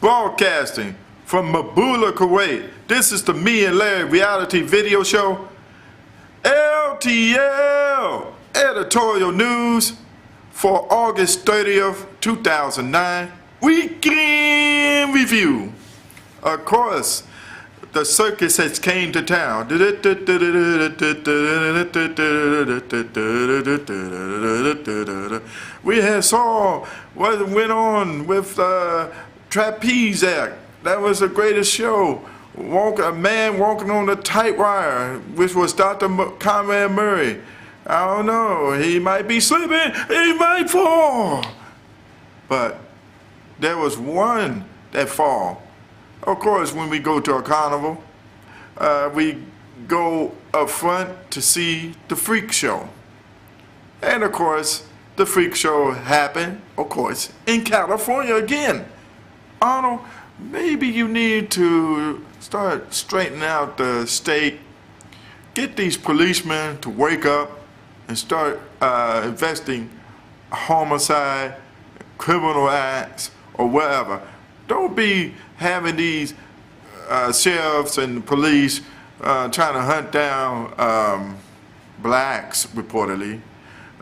broadcasting from Mabula, Kuwait. This is the Me and Larry reality video show. LTL, Editorial News for August 30th, 2009. Weekend Review. Of course, the circus has came to town. We had saw what went on with Trapeze Act. That was the greatest show. A man walking on the tight wire, which was Dr. Conrad Murray. I don't know, he might be slipping, he might fall. But there was one that fall. Of course, when we go to a carnival, we go up front to see the freak show. And of course, the freak show happened, of course, in California again. Arnold, maybe you need to start straightening out the state, get these policemen to wake up and start investing homicide, criminal acts, or whatever. Don't be having these sheriffs and police trying to hunt down blacks, reportedly,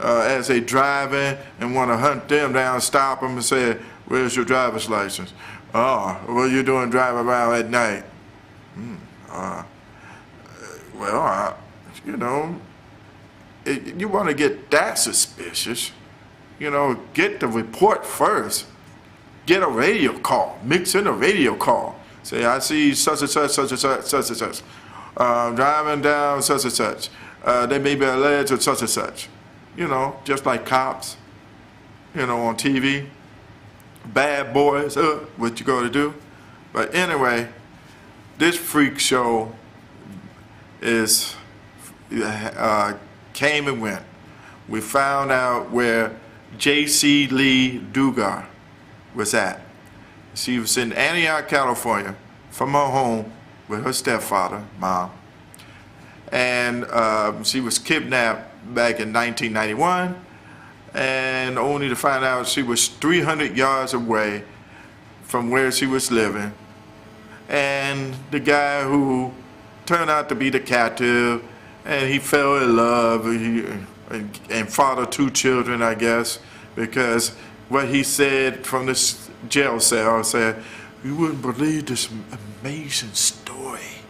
as they driving and want to hunt them down, stop them and say, "Where's your driver's license?" "Oh, what are you doing driving around at night?" Well, you know, you want to get that suspicious, you know, get the report first. Get a radio call, mix in a radio call. Say, "I see such and such, such and such, such and such. Driving down such and such. They may be alleged of such and such." You know, just like cops, you know, on TV. Bad boys, what you gonna do? But anyway, this freak show is came and went. We found out where Jaycee Lee Dugard was at. She was in Antioch, California, from her home with her stepfather, mom. And she was kidnapped back in 1991, and only to find out she was 300 yards away from where she was living. And the guy who turned out to be the captive, and he fell in love, and fathered 2 children, I guess, because what he said from this jail cell said, "You wouldn't believe this amazing story.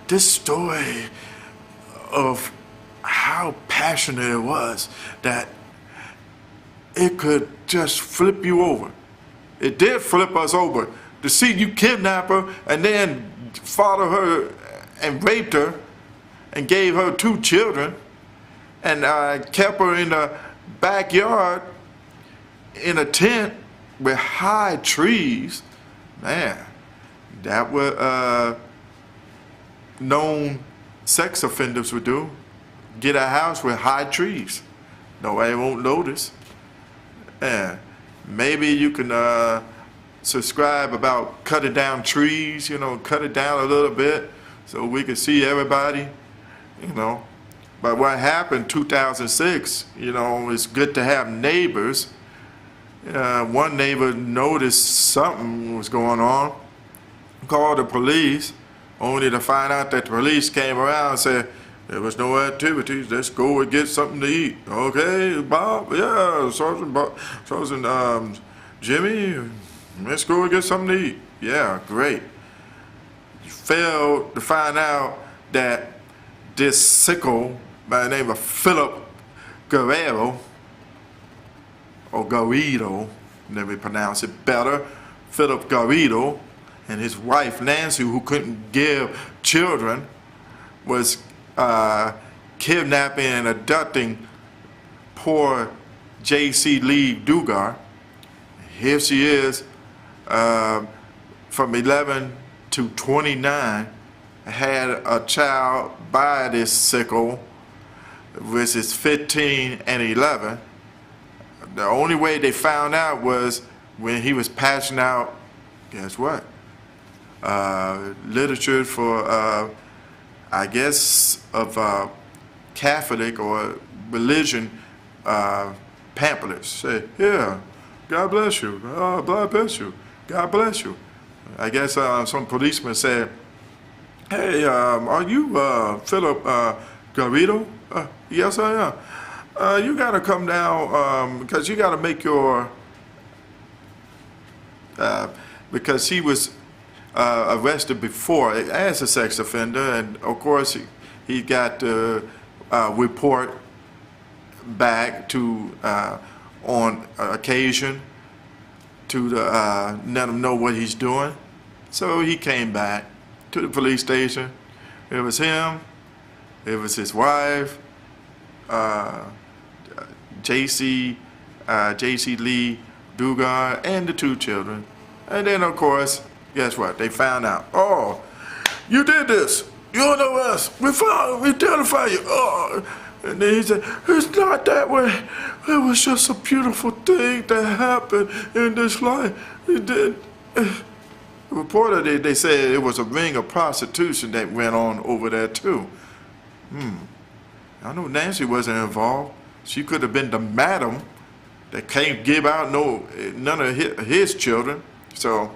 This story of how passionate it was, that it could just flip you over." It did flip us over to see you kidnap her and then father her and raped her and gave her 2 children and kept her in the backyard in a tent with high trees. Man, that what known sex offenders would do. Get a house with high trees. Nobody won't notice. And maybe you can subscribe about cutting down trees, you know, cut it down a little bit so we can see everybody, you know. But what happened 2006, you know, it's good to have neighbors. One neighbor noticed something was going on, called the police, only to find out that the police came around and said, "There was no activities, let's go and get something to eat." "Okay, Bob, yeah, Sergeant Jimmy, let's go and get something to eat." "Yeah, great." Failed to find out that this sicko by the name of Philip Guerrero, or Garrido, let me pronounce it better, Philip Garrido, and his wife Nancy, who couldn't give children, was kidnapping and abducting poor Jaycee Lee Dugard. Here she is, from 11 to 29, had a child by this sicko, which is 15 and 11. The only way they found out was when he was passing out, guess what? Literature for, I guess, of Catholic or religion pamphlets. Say, "Here, God bless you, God bless you, God bless you." I guess some policeman said, "Hey, are you Philip Garrido?" "Yes, I am." "You gotta come down because you gotta make your..." Because he was arrested before as a sex offender, and of course he got to report back to on occasion to let him know what he's doing. So he came back to the police station. It was him, it was his wife, Jaycee Lee Dugard, and the 2 children. And then of course, guess what? They found out. "Oh, you did this. You don't know us. We identified you." "Oh." And then he said, "It's not that way. It was just a beautiful thing that happened in this life." The reporter, they said it was a ring of prostitution that went on over there too. I know Nancy wasn't involved. She could have been the madam that can't give out none of his children. So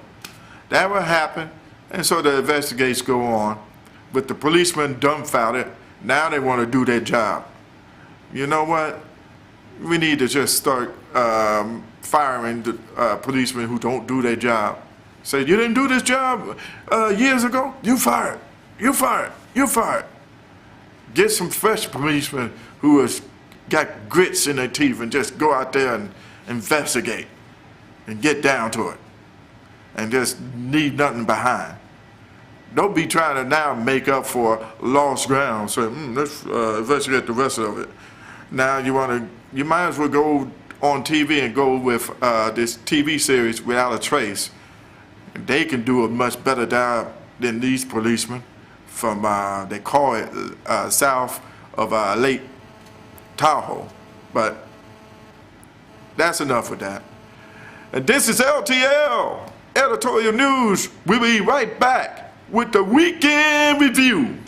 that would happen. And so the investigations go on. But the policemen dumbfounded. Now they want to do their job. You know what? We need to just start firing the policemen who don't do their job. Say, "You didn't do this job years ago? You fired. You fired. You fired." Get some fresh policemen who has got grits in their teeth and just go out there and investigate and get down to it and just leave nothing behind. Don't be trying to now make up for lost ground. Say, let's investigate the rest of it. Now you might as well go on TV and go with this TV series Without a Trace. They can do a much better job than these policemen from, they call it south of Lake Tahoe. But that's enough of that. And this is LTL, Editorial News. We'll be right back with the Weekend Review.